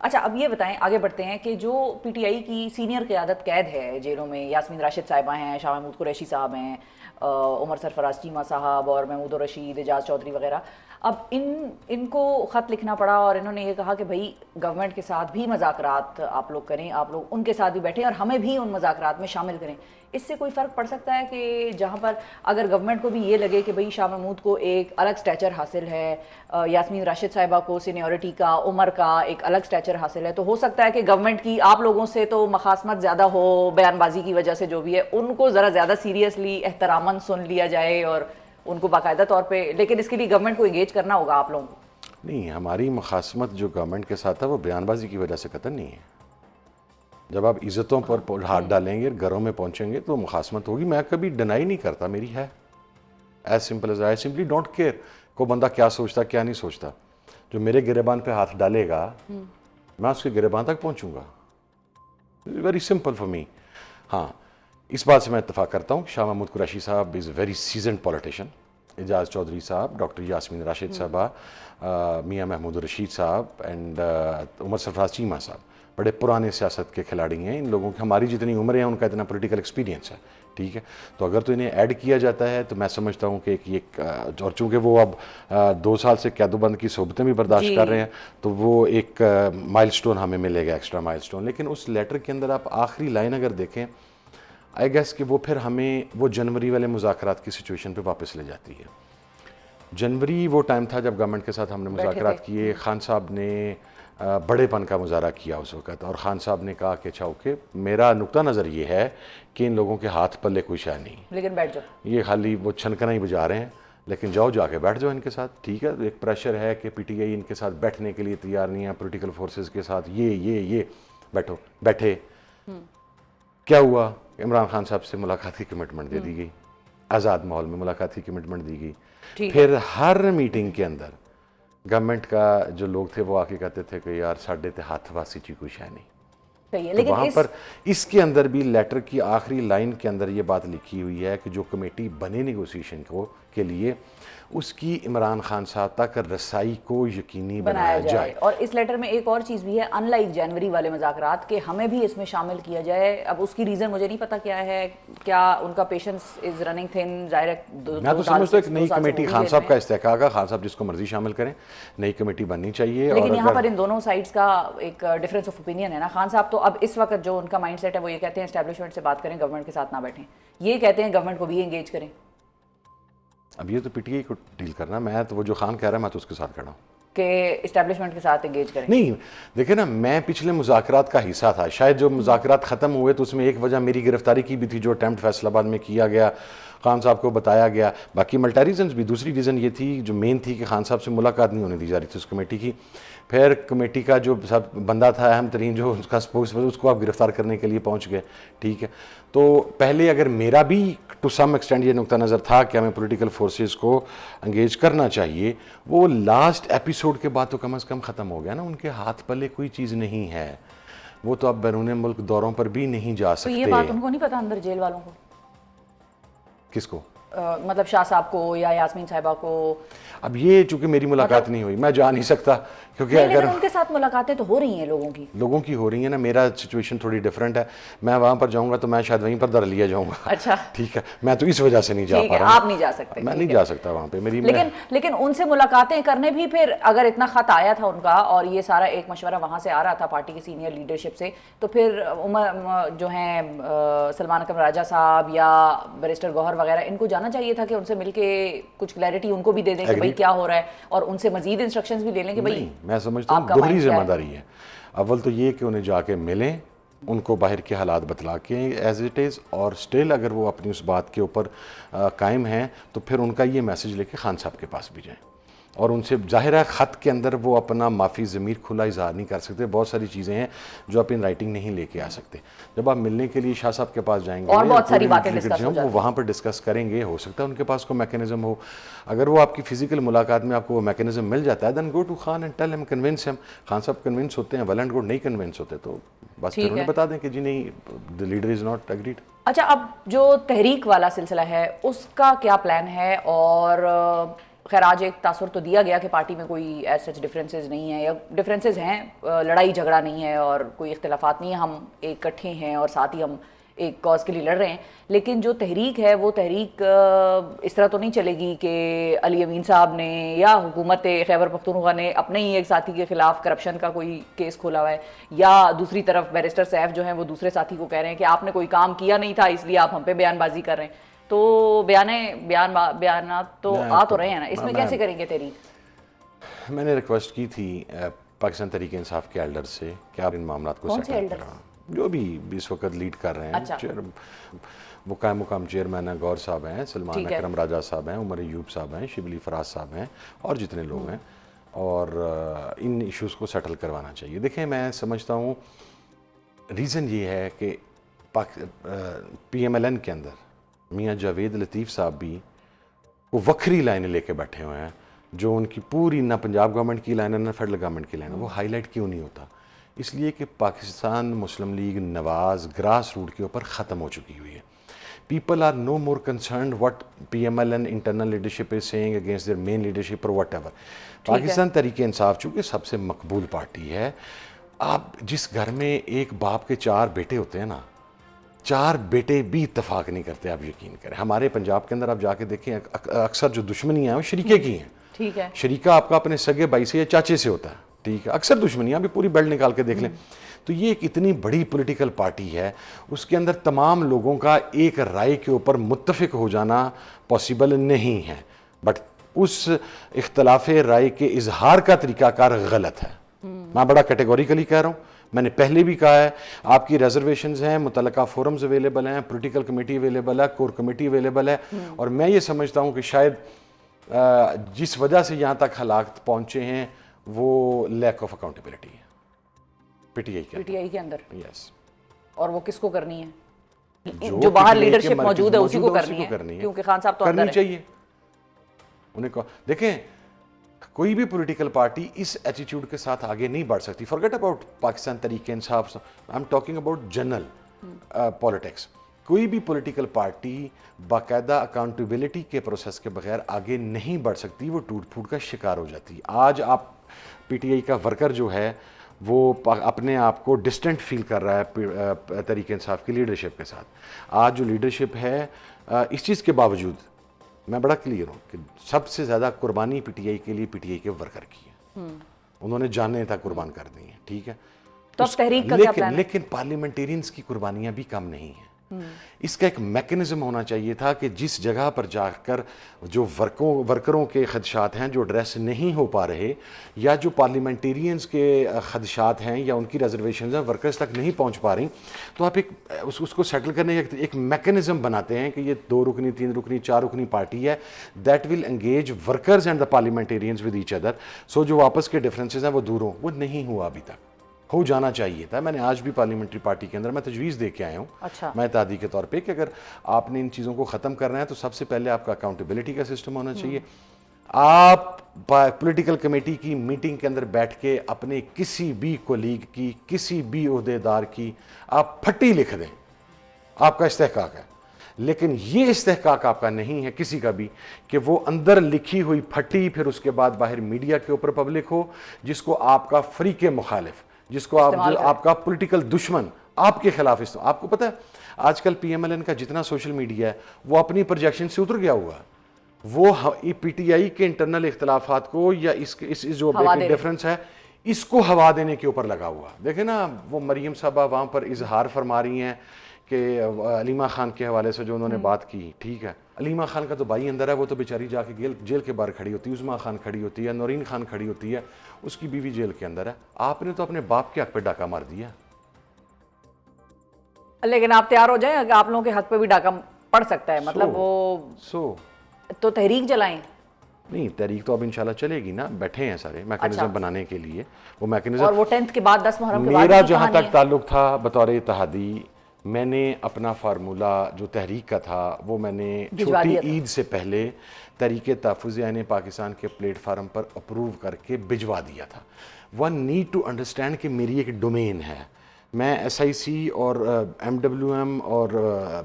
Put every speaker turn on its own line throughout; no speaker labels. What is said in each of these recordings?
اچھا اب یہ بتائیں، آگے بڑھتے ہیں کہ جو پی ٹی آئی کی سینئر قیادت قید ہے جیلوں میں، یاسمین راشد صاحبہ ہیں، شاہ محمود قریشی صاحب ہیں، عمر سرفراز چیمہ صاحب اور محمود الرشید، اعجاز چودھری وغیرہ، اب ان کو خط لکھنا پڑا اور انہوں نے یہ کہا کہ بھائی گورنمنٹ کے ساتھ بھی مذاکرات آپ لوگ کریں، آپ لوگ ان کے ساتھ بھی بیٹھیں اور ہمیں بھی ان مذاکرات میں شامل کریں. اس سے کوئی فرق پڑ سکتا ہے کہ جہاں پر اگر گورنمنٹ کو بھی یہ لگے کہ بھئی شاہ محمود کو ایک الگ سٹیچر حاصل ہے، یاسمین راشد صاحبہ کو سینیورٹی کا، عمر کا ایک الگ سٹیچر حاصل ہے، تو ہو سکتا ہے کہ گورنمنٹ کی آپ لوگوں سے تو مخاصمت زیادہ ہو بیان بازی کی وجہ سے، جو بھی ہے ان کو ذرا زیادہ سیریسلی احتراماً سن لیا جائے اور ان کو باقاعدہ طور پہ، لیکن اس کے لیے گورنمنٹ کو انگیج کرنا ہوگا آپ لوگوں کو.
نہیں، ہماری مخاصمت جو گورنمنٹ کے ساتھ ہے وہ بیان بازی کی وجہ سے قطعا نہیں ہے. جب آپ عزتوں پر ہاتھ ڈالیں گے، گھروں میں پہنچیں گے تو مخاصمت ہوگی. میں کبھی ڈینائی نہیں کرتا میری ہے، as simple as I simply don't care کو بندہ کیا سوچتا کیا نہیں سوچتا. جو میرے گریبان پہ ہاتھ ڈالے گا میں اس کے گریبان تک پہنچوں گا. Very simple for me. ہاں، اس بات سے میں اتفاق کرتا ہوں. شاہ محمود قریشی صاحب از اے ویری سیزنڈ پولیٹیشین. اعجاز چودھری صاحب، ڈاکٹر یاسمین راشد صاحبہ، میاں محمود الرشید صاحب اینڈ عمر سرفراز چیمہ صاحب بڑے پرانے سیاست کے کھلاڑی ہیں. ان لوگوں کی ہماری جتنی عمریں ہیں ان کا اتنا پولیٹیکل ایکسپیرینس ہے. ٹھیک ہے، تو اگر تو انہیں ایڈ کیا جاتا ہے تو میں سمجھتا ہوں کہ ایک اور چونکہ وہ اب 2 سال سے قید و بند کی صحبتیں بھی برداشت کر رہے ہیں تو وہ ایک مائل سٹون ہمیں ملے گا، ایکسٹرا مائل سٹون. لیکن اس لیٹر کے اندر آپ آخری لائن اگر دیکھیں، آئی گیس کہ وہ پھر ہمیں وہ جنوری والے مذاکرات کی سچویشن پہ واپس لے جاتی ہے. جنوری وہ ٹائم تھا جب گورنمنٹ کے ساتھ ہم نے مذاکرات کیے. خان صاحب نے بڑے پن کا مظاہرہ کیا اس وقت، اور خان صاحب نے کہا کہ اچھا اوکے، میرا نقطہ نظر یہ ہے کہ ان لوگوں کے ہاتھ پلے کوئی شے نہیں،
لیکن بیٹھ جاؤ،
یہ خالی وہ چھنکنا ہی بجا رہے ہیں، لیکن جاؤ جا کے بیٹھ جاؤ ان کے ساتھ. ٹھیک ہے، ایک پریشر ہے کہ پی ٹی آئی ان کے ساتھ بیٹھنے کے لیے تیار نہیں ہے، پولیٹیکل فورسز کے ساتھ یہ بیٹھو. بیٹھے. کیا ہوا؟ عمران خان صاحب سے ملاقات کی کمٹمنٹ دے دی گئی، آزاد ماحول میں ملاقات کی کمٹمنٹ دی گئی. پھر ہر میٹنگ کے اندر گورنمنٹ کا جو لوگ تھے وہ آ کے کہتے تھے کہ یار ساڈے تے ہاتھ واسی چی کوئی شے نہیں. تو وہاں پر اس کے اندر بھی لیٹر کی آخری لائن کے اندر یہ بات لکھی ہوئی ہے کہ جو کمیٹی بنے نیگوسیشن کے لیے اس کی عمران خان صاحب تک رسائی کو یقینی بنایا جائے.
اور اس لیٹر میں ایک اور چیز بھی ہے، ان لائک جنوری والے مذاکرات، کہ ہمیں بھی اس میں شامل کیا جائے. اب اس کی ریزن مجھے نہیں پتا کیا ہے، کیا ان کا پیشنس از رننگ تھن. ظاہر
میں تو سمجھتا ہوں کہ نئی کمیٹی خان صاحب کا استحقاق ہے، خان صاحب جس کو مرضی شامل کریں، نئی کمیٹی بننی چاہیے.
لیکن یہاں پر ان دونوں سائڈز کا ایک ڈفرینس آف اوپینین ہے نا. خان صاحب تو اب اس وقت جو ان کا مائنڈ سیٹ ہے وہ یہ کہتے ہیں اسٹیبلشمنٹ سے بات کریں، گورنمنٹ کے ساتھ نہ بیٹھیں. یہ کہتے ہیں گورنمنٹ کو بھی انگیج کریں.
اب یہ تو پی ٹی آئی کو ڈیل کرنا، میں تو وہ جو خان کہہ رہا ہے میں تو اس کے ساتھ کھڑا ہوں
کہ اسٹیبلشمنٹ کے ساتھ انگیج کریں.
نہیں دیکھیں نا، میں پچھلے مذاکرات کا حصہ تھا. شاید جو مذاکرات ختم ہوئے تو اس میں ایک وجہ میری گرفتاری کی بھی تھی، جو اٹیمپٹ فیصل آباد میں کیا گیا، خان صاحب کو بتایا گیا. باقی ملٹا ریزنز بھی. دوسری ریزن یہ تھی جو مین تھی کہ خان صاحب سے ملاقات نہیں ہونے دی جا رہی تھی اس کمیٹی کی. پھر کمیٹی کا جو سب بندہ تھا اہم ترین، جو اس کا سپوکس پرسن، اس کو آپ گرفتار کرنے کے لیے پہنچ گئے. ٹھیک ہے، تو پہلے اگر میرا بھی ٹو سم ایکسٹینڈ یہ نقطہ نظر تھا کہ ہمیں پولیٹیکل فورسز کو انگیج کرنا چاہیے، وہ لاسٹ ایپیسوڈ کے بعد تو کم از کم ختم ہو گیا نا. ان کے ہاتھ پلے کوئی چیز نہیں ہے، وہ تو اب بیرون ملک دوروں پر بھی نہیں جا سکتے.
تو یہ بات ان کو نہیں پتا اندر جیل والوں کو؟
کس کو؟
مطلب شاہ صاحب کو یا یاسمین صاحبہ کو؟
اب یہ چونکہ میری ملاقات نہیں ہوئی، میں جا نہیں سکتا، کیونکہ اگر
ان کے ساتھ ملاقاتیں تو ہو رہی ہیں لوگوں کی
ہو رہی ہیں نا. میرا سچویشن تھوڑی ڈیفرنٹ ہے. میں وہاں پر جاؤں گا تو میں شاید وہیں پر در لیا جاؤں گا.
اچھا
ٹھیک ہے، میں تو اس وجہ سے نہیں جا پا رہا ہوں.
آپ نہیں جا سکتے؟
میں نہیں جا سکتا وہاں پہ.
لیکن ان سے ملاقاتیں کرنے بھی، پھر اگر اتنا خط آیا تھا ان کا اور یہ سارا ایک مشورہ وہاں سے آ رہا تھا پارٹی کی سینئر لیڈرشپ سے، تو پھر جو ہیں سلمان اکرم راجہ صاحب یا بیرسٹر گوہر وغیرہ، ان کو جانا چاہیے تھا کہ ان سے مل کے کچھ کلیئرٹی ان کو بھی دے دیں کہ بھائی کیا ہو رہا ہے، اور ان سے مزید انسٹرکشنز بھی لے لیں کہ بھائی
میں سمجھتا ہوں دوہری ذمہ داری ہے. اول تو یہ کہ انہیں جا کے ملیں، ان کو باہر کے حالات بتلا کے ایز اٹ از، اور سٹل اگر وہ اپنی اس بات کے اوپر قائم ہیں تو پھر ان کا یہ میسج لے کے خان صاحب کے پاس بھی جائیں. اور ان سے ظاہر ہے خط کے اندر وہ اپنا معافی ضمیر کھلا اظہار نہیں کر سکتے. بہت ساری چیزیں ہیں جو آپ ان رائٹنگ نہیں لے کے آ سکتے. جب آپ ملنے کے لیے شاہ صاحب کے پاس جائیں گے
اور بہت ساری باتیں ڈسکس ہو جاتی ہیں،
وہ وہاں پر ڈسکس کریں گے. ہو سکتا ہے ان کے پاس کوئی میکینزم ہو. اگر وہ آپ کی فزیکل ملاقات میں آپ کو وہ میکینزم مل جاتا ہے، then go to Khan and tell him, convince him. Khan صاحب کنونس ہوتے ہیں، ویل اینڈ گڈ. نہیں کنونس ہوتے تو بس پھر انہیں بتا دیں کہ جی نہیں، the leader is not agreed.
اچھا اب جو تحریک والا سلسلہ ہے اس کا کیا پلان ہے؟ اور خیر آج ایک تاثر تو دیا گیا کہ پارٹی میں کوئی ایز سچ ڈفرینسز نہیں ہیں، یا ڈفرینسز ہیں، لڑائی جھگڑا نہیں ہے اور کوئی اختلافات نہیں ہیں، ہم ایک کٹھے ہیں اور ساتھ ہی ہم ایک کاز کے لیے لڑ رہے ہیں. لیکن جو تحریک ہے وہ تحریک اس طرح تو نہیں چلے گی کہ علی امین صاحب نے یا حکومت خیبر پختونخوا نے اپنے ہی ایک ساتھی کے خلاف کرپشن کا کوئی کیس کھولا ہوا ہے، یا دوسری طرف بیرسٹر سیف جو ہیں وہ دوسرے ساتھی کو کہہ رہے ہیں کہ آپ نے کوئی کام کیا نہیں تھا اس لیے آپ ہم پہ بیان بازی کر رہے ہیں. تو بیانات تو آ تو رہے ہیں نا، اس میں کیسے کریں گے تحریک؟
میں نے ریکویسٹ کی تھی پاکستان تحریک انصاف کے ایلڈر سے کہ آپ ان معاملات کو سیٹل کریں، جو بھی اس وقت لیڈ کر رہے ہیں. مقام چیئرمین ہیں گور صاحب ہیں، سلمان اکرم راجہ صاحب ہیں، عمر ایوب صاحب ہیں، شبلی فراز صاحب ہیں اور جتنے لوگ ہیں، اور ان ایشوز کو سیٹل کروانا چاہیے. دیکھیں میں سمجھتا ہوں ریزن یہ ہے کہ پی ایم ایل این کے اندر میاں جاوید لطیف صاحب بھی وہ وکھری لائنیں لے کے بیٹھے ہوئے ہیں، جو ان کی پوری نہ پنجاب گورنمنٹ کی لائن ہے نہ فیڈرل گورنمنٹ کی لائن ہے. وہ ہائی لائٹ کیوں نہیں ہوتا؟ اس لیے کہ پاکستان مسلم لیگ نواز گراس روٹ کے اوپر ختم ہو چکی ہوئی ہے. People are no more concerned what P M L N internal leadership is saying against their main leadership اور وٹ ایور. پاکستان تحریک انصاف چونکہ سب سے مقبول پارٹی ہے، آپ جس گھر میں ایک باپ کے 4 بیٹے ہوتے ہیں نا، 4 بیٹے بھی اتفاق نہیں کرتے. آپ یقین کریں ہمارے پنجاب کے اندر آپ جا کے دیکھیں اکثر جو دشمنیاں ہیں وہ شریکے کی ہیں.
ٹھیک ہے،
شریکہ آپ کا اپنے سگے بھائی سے یا چاچے سے ہوتا ہے. ٹھیک ہے، اکثر دشمنیاں بھی پوری بیلٹ نکال کے دیکھ لیں. تو یہ ایک اتنی بڑی پولیٹیکل پارٹی ہے، اس کے اندر تمام لوگوں کا ایک رائے کے اوپر متفق ہو جانا پاسبل نہیں ہے، بٹ اس اختلاف رائے کے اظہار کا طریقہ کار غلط ہے. میں بڑا کیٹیگوریکلی کہہ رہا ہوں، میں نے پہلے بھی کہا ہے آپ کی ریزرویشنز ہیں، متعلقہ فورمز اویلیبل ہیں، پولیٹیکل کمیٹی اویلیبل ہے، کور کمیٹی اویلیبل ہے. اور میں یہ سمجھتا ہوں کہ شاید جس وجہ سے یہاں تک حالات پہنچے ہیں وہ لیک آف اکاؤنٹیبلٹی ہے پی ٹی آئی کے اندر. یس. اور
وہ کس کو کرنی ہے؟ جو باہر لیڈرشپ موجود ہے اسی کو کرنی ہے، کیونکہ خان صاحب تو اندر
کرنی چاہیے انہیں. دیکھیں کوئی بھی پولیٹیکل پارٹی اس ایٹیٹیوڈ کے ساتھ آگے نہیں بڑھ سکتی. فارگیٹ اباؤٹ پاکستان تحریک انصاف، I am talking about general politics. کوئی بھی پولیٹیکل پارٹی باقاعدہ اکاؤنٹیبلٹی کے پروسیس کے بغیر آگے نہیں بڑھ سکتی، وہ ٹوٹ پھوٹ کا شکار ہو جاتی ہے. آج آپ پی ٹی آئی کا ورکر جو ہے وہ اپنے آپ کو ڈسٹنٹ فیل کر رہا ہے تحریک انصاف کی لیڈرشپ کے ساتھ. آج جو لیڈرشپ ہے اس چیز کے باوجود میں بڑا کلیئر ہوں کہ سب سے زیادہ قربانی پی ٹی آئی کے لیے پی ٹی آئی کے ورکر کی ہے. انہوں نے جانیں تک قربان کر دی ہیں. ٹھیک ہے،
تو تحریک کا کیا پلان ہے؟
لیکن پارلیمنٹیرینز کی قربانیاں بھی کم نہیں ہیں. اس کا ایک میکنزم ہونا چاہیے تھا کہ جس جگہ پر جا کر جو ورکروں کے خدشات ہیں جو ایڈریس نہیں ہو پا رہے، یا جو پارلیمنٹیرینز کے خدشات ہیں یا ان کی ریزرویشنز ہیں ورکرز تک نہیں پہنچ پا رہی، تو آپ اس کو سیٹل کرنے کا ایک میکنزم بناتے ہیں کہ یہ 2 رکنی 3 رکنی 4 رکنی پارٹی ہے that will engage workers and the parliamentarians with each other, so جو واپس کے ڈفرینسز ہیں وہ دور ہوں. وہ نہیں ہوا ابھی تک، ہو جانا چاہیے تھا. میں نے آج بھی پارلیمنٹری پارٹی کے اندر میں تجویز دے کے آیا ہوں.
اچھا.
میں اتحادی کے طور پہ کہ اگر آپ نے ان چیزوں کو ختم کرنا ہے تو سب سے پہلے آپ کا اکاؤنٹیبلٹی کا سسٹم ہونا چاہیے. آپ پولیٹیکل کمیٹی کی میٹنگ کے اندر بیٹھ کے اپنے کسی بھی کولیگ کی، کسی بھی عہدیدار کی آپ پھٹی لکھ دیں، آپ کا استحقاق ہے. لیکن یہ استحقاق آپ کا نہیں ہے کسی کا بھی کہ وہ اندر لکھی ہوئی پھٹی پھر اس کے بعد باہر میڈیا کے اوپر پبلک ہو، جس کو آپ کا فریق مخالف، جس کو آپ کا پولیٹیکل دشمن آپ کے خلاف. آپ کو پتہ ہے آج کل پی ایم ایل این کا جتنا سوشل میڈیا ہے وہ اپنی پروجیکشن سے اتر گیا ہوا ہے. وہ پی ٹی آئی کے انٹرنل اختلافات کو یا اس جو ڈفرنس ہے اس کو ہوا دینے کے اوپر لگا ہوا. دیکھیں نا وہ مریم صاحبہ وہاں پر اظہار فرما رہی ہیں کہ علیمہ خان کے حوالے سے جو انہوں نے بات کی. ٹھیک ہے، علیمہ خان کا تو بھائی اندر ہے، وہ تو بیچاری جا کے جیل کے باہر کھڑی ہوتی ہے. عظمیٰ خان کھڑی ہوتی ہے، نورین خان کھڑی ہوتی ہے، اس کی بیوی جیل کے اندر ہے. آپ نے تو اپنے باپ کے حق پہ ڈاکہ مار دیا.
لیکن آپ تیار ہو جائیں کہ آپ لوگوں کے حق پہ بھی ڈاکہ پڑ سکتا ہے، مطلب وہ تو تحریک جلائیں. نہیں،
تحریک تو اب انشاءاللہ چلے گی نا. بیٹھے ہیں سارے میکنزم بنانے کے لیے. وہ میکنزم
اور وہ 10th کے بعد 10 محرم کے بعد
میرا جہاں تک تعلق تھا بطور اتحادی، میں نے اپنا فارمولہ جو تحریک کا تھا وہ میں نے چھوٹی عید سے پہلے تحریک تحفظ عین پاکستان کے پلیٹ فارم پر اپروو کر کے بھجوا دیا تھا. ون نیڈ ٹو انڈرسٹینڈ کہ میری ایک ڈومین ہے. میں ایس آئی سی اور ایم ڈبلیو ایم اور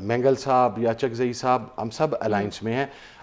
مینگل صاحب یا چکزئی صاحب ہم سب الائنس میں ہیں.